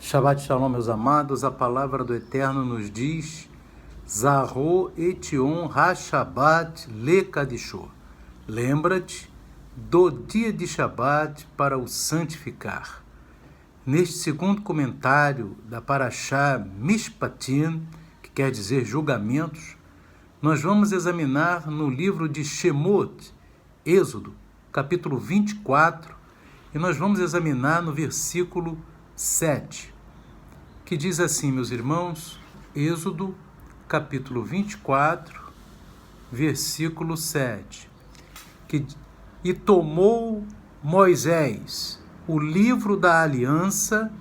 Shabbat Shalom, meus amados. A palavra do Eterno nos diz: Zahor etion ha-Shabbat le-Kadishô. Lembra-te do dia de Shabbat para o santificar. Neste segundo comentário da Parashá Mishpatim, que quer dizer julgamentos, nós vamos examinar no livro de Shemot, Êxodo, capítulo 24, e nós vamos examinar no versículo 7, que diz assim, meus irmãos, Êxodo, capítulo 24, versículo 7, e tomou Moisés o livro da aliança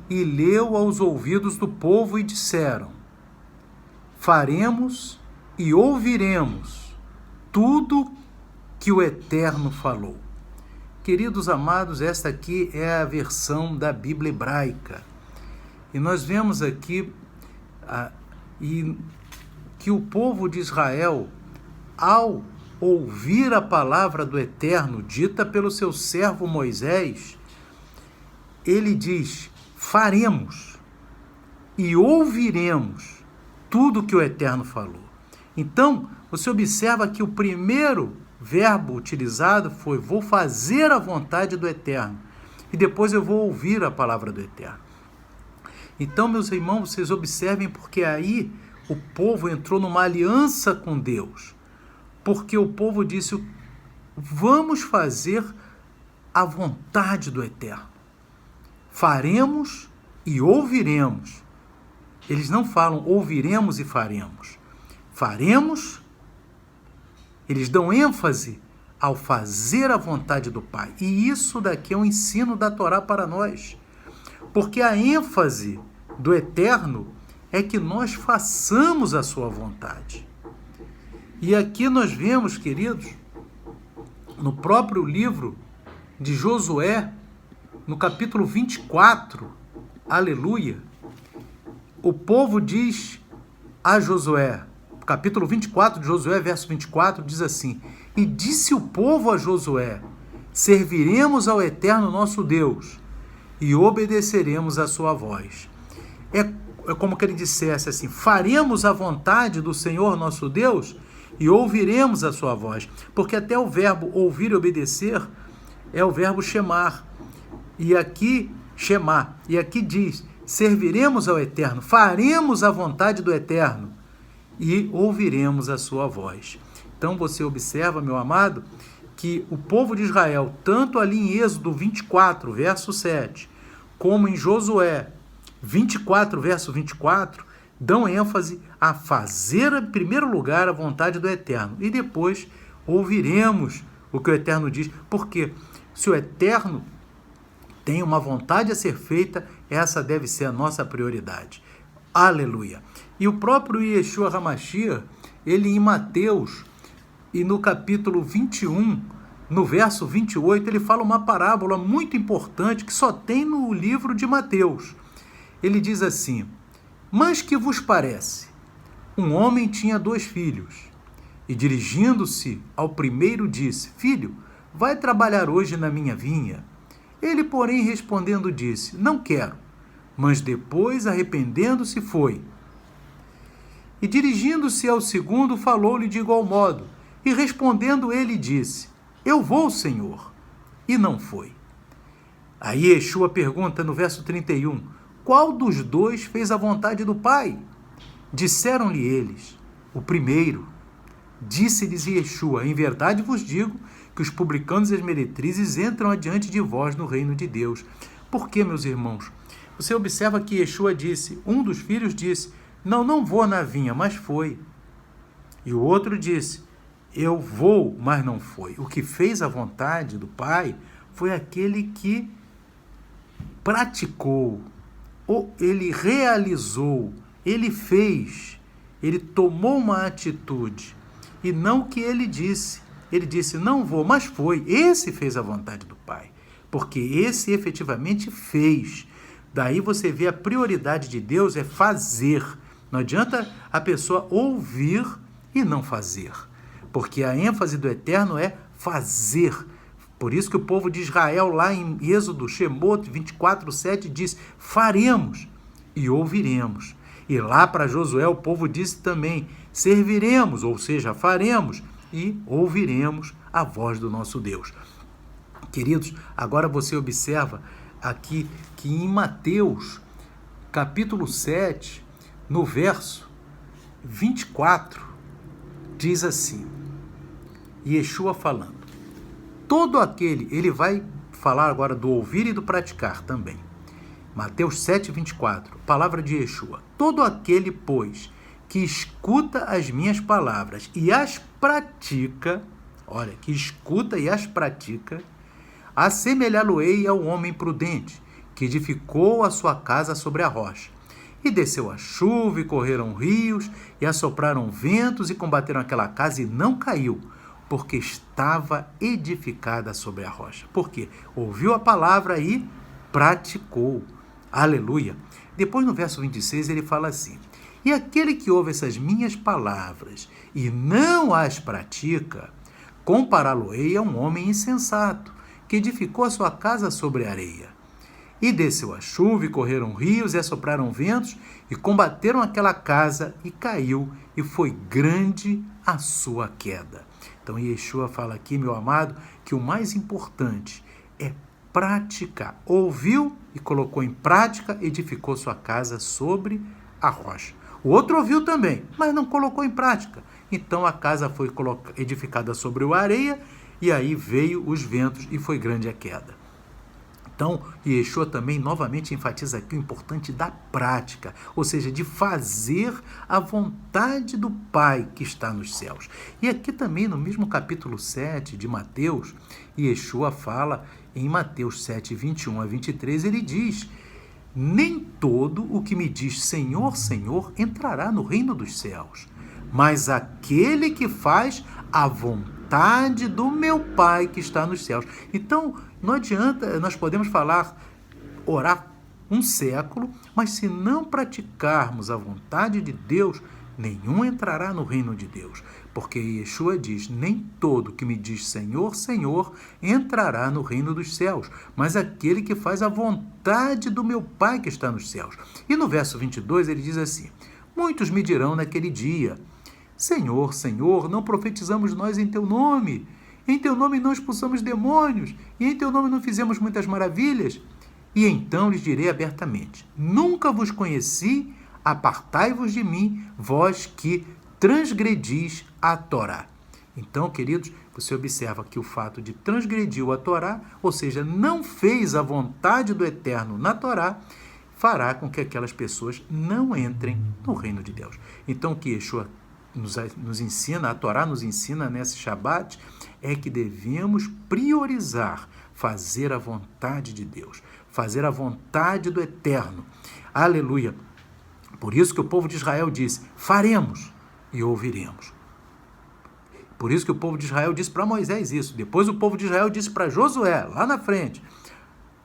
e leu aos ouvidos do povo e disseram: faremos e ouviremos tudo que o Eterno falou. Queridos amados, esta aqui é a versão da Bíblia hebraica. E nós vemos aqui que o povo de Israel, ao ouvir a palavra do Eterno dita pelo seu servo Moisés, ele diz: faremos e ouviremos tudo que o Eterno falou. Então, você observa que o primeiro verbo utilizado foi: vou fazer a vontade do Eterno, e depois eu vou ouvir a palavra do Eterno. Então, meus irmãos, vocês observem, porque aí o povo entrou numa aliança com Deus, porque o povo disse: vamos fazer a vontade do Eterno, faremos e ouviremos. Eles não falam ouviremos e faremos. Faremos. Eles dão ênfase ao fazer a vontade do Pai. E isso daqui é um ensino da Torá para nós. Porque a ênfase do Eterno é que nós façamos a sua vontade. E aqui nós vemos, queridos, no próprio livro de Josué, no capítulo 24, aleluia, o povo diz a Josué, capítulo 24 de Josué, verso 24, diz assim: e disse o povo a Josué: serviremos ao Eterno nosso Deus e obedeceremos a sua voz. É como que ele dissesse assim: faremos a vontade do Senhor nosso Deus e ouviremos a sua voz. Porque até o verbo ouvir e obedecer é o verbo shemar. E aqui, shemar, e aqui diz: serviremos ao Eterno, faremos a vontade do Eterno e ouviremos a sua voz. Então você observa, meu amado, que o povo de Israel, tanto ali em Êxodo 24, verso 7, como em Josué 24, verso 24, dão ênfase a fazer, em primeiro lugar, a vontade do Eterno. E depois ouviremos o que o Eterno diz. Porque se o Eterno tem uma vontade a ser feita, essa deve ser a nossa prioridade. Aleluia! E o próprio Yeshua HaMashiach, ele em Mateus, e no capítulo 21, no verso 28, ele fala uma parábola muito importante que só tem no livro de Mateus. Ele diz assim: mas que vos parece? Um homem tinha 2 filhos, e dirigindo-se ao primeiro disse: filho, vai trabalhar hoje na minha vinha. Ele, porém, respondendo, disse: não quero. Mas depois, arrependendo-se, foi. E dirigindo-se ao segundo, falou-lhe de igual modo. E respondendo ele, disse: eu vou, Senhor. E não foi. Aí Yeshua pergunta no verso 31, qual dos 2 fez a vontade do Pai? Disseram-lhe eles: o primeiro. Disse-lhes Yeshua: em verdade vos digo que os publicanos e as meretrizes entram adiante de vós no reino de Deus. Por quê, meus irmãos? Você observa que Yeshua disse, um dos filhos disse: não vou na vinha, mas foi. E o outro disse: eu vou, mas não foi. O que fez a vontade do Pai foi aquele que praticou, ou ele realizou, ele fez, ele tomou uma atitude, e não o que ele disse. Ele disse: não vou, mas foi. Esse fez a vontade do Pai, porque esse efetivamente fez. Daí você vê a prioridade de Deus é fazer. Não adianta a pessoa ouvir e não fazer, porque a ênfase do Eterno é fazer. Por isso que o povo de Israel, lá em Êxodo, Shemot 24:7, diz: faremos e ouviremos. E lá para Josué o povo disse também: serviremos, ou seja, faremos e ouviremos a voz do nosso Deus. Queridos, agora você observa aqui que em Mateus, capítulo 7, no verso 24, diz assim, Yeshua falando, todo aquele, ele vai falar agora do ouvir e do praticar também. Mateus 7, 24, palavra de Yeshua. Todo aquele, pois, que escuta as minhas palavras e as pratica, olha, que escuta e as pratica, assemelhá-lo-ei ao homem prudente, que edificou a sua casa sobre a rocha. E desceu a chuva, e correram rios, e assopraram ventos, e combateram aquela casa, e não caiu, porque estava edificada sobre a rocha. Por quê? Ouviu a palavra e praticou. Aleluia! Depois, no verso 26, ele fala assim, e aquele que ouve essas minhas palavras e não as pratica, compará-lo-ei a um homem insensato, que edificou a sua casa sobre a areia. E desceu a chuva, e correram rios, e assopraram ventos, e combateram aquela casa, e caiu, e foi grande a sua queda. Então, Yeshua fala aqui, meu amado, que o mais importante é praticar. Ouviu e colocou em prática, edificou sua casa sobre a rocha. O outro ouviu também, mas não colocou em prática. Então, a casa foi edificada sobre a areia, e aí veio os ventos, e foi grande a queda. Então, Yeshua também novamente enfatiza aqui o importante da prática, ou seja, de fazer a vontade do Pai que está nos céus. E aqui também, no mesmo capítulo 7 de Mateus, Yeshua fala em Mateus 7, 21 a 23, ele diz, nem todo o que me diz Senhor, Senhor, entrará no reino dos céus, mas aquele que faz a vontade do meu Pai que está nos céus. Então, não adianta, nós podemos orar um século, mas se não praticarmos a vontade de Deus, nenhum entrará no reino de Deus. Porque Yeshua diz, nem todo que me diz Senhor, Senhor, entrará no reino dos céus, mas aquele que faz a vontade do meu Pai que está nos céus. E no verso 22 ele diz assim, muitos me dirão naquele dia, Senhor, Senhor, não profetizamos nós em teu nome? Em teu nome não expulsamos demônios, e em teu nome não fizemos muitas maravilhas? E então lhes direi abertamente, nunca vos conheci, apartai-vos de mim, vós que transgredis a Torá. Então, queridos, você observa que o fato de transgredir a Torá, ou seja, não fez a vontade do Eterno na Torá, fará com que aquelas pessoas não entrem no reino de Deus. Então, o que Yeshua nos ensina, a Torá nos ensina nesse Shabat, é que devemos priorizar fazer a vontade de Deus, fazer a vontade do Eterno. Aleluia! Por isso que o povo de Israel disse, faremos e ouviremos. Por isso que o povo de Israel disse para Moisés isso. Depois o povo de Israel disse para Josué, lá na frente,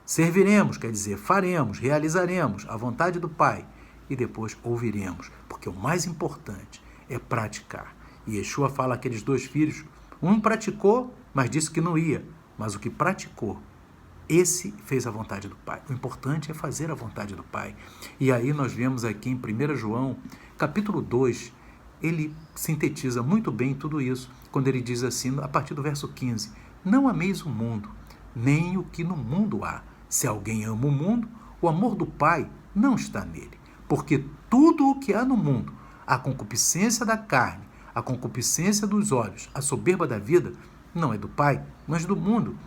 serviremos, quer dizer, faremos, realizaremos a vontade do Pai e depois ouviremos, porque o mais importante é praticar. E Yeshua fala aqueles dois filhos, um praticou, mas disse que não ia, mas o que praticou, esse fez a vontade do Pai. O importante é fazer a vontade do Pai. E aí nós vemos aqui em 1 João, capítulo 2, ele sintetiza muito bem tudo isso, quando ele diz assim, a partir do verso 15, não ameis o mundo, nem o que no mundo há. Se alguém ama o mundo, o amor do Pai não está nele. Porque tudo o que há no mundo, a concupiscência da carne, a concupiscência dos olhos, a soberba da vida, não é do Pai, mas do mundo.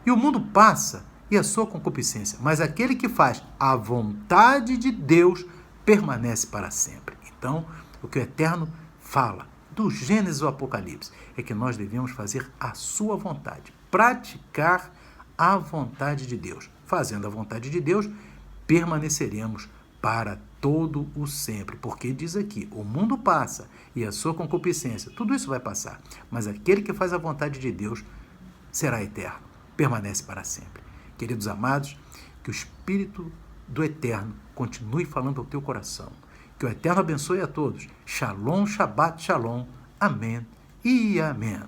E o mundo passa, e a sua concupiscência, mas aquele que faz a vontade de Deus permanece para sempre. Então, o que o Eterno fala, do Gênesis ao Apocalipse, é que nós devemos fazer a sua vontade, praticar a vontade de Deus. Fazendo a vontade de Deus, permaneceremos para todo o sempre, porque diz aqui, o mundo passa e a sua concupiscência, tudo isso vai passar, mas aquele que faz a vontade de Deus será eterno, permanece para sempre. Queridos amados, que o Espírito do Eterno continue falando ao teu coração, que o Eterno abençoe a todos. Shalom, Shabbat, Shalom. Amém e amém.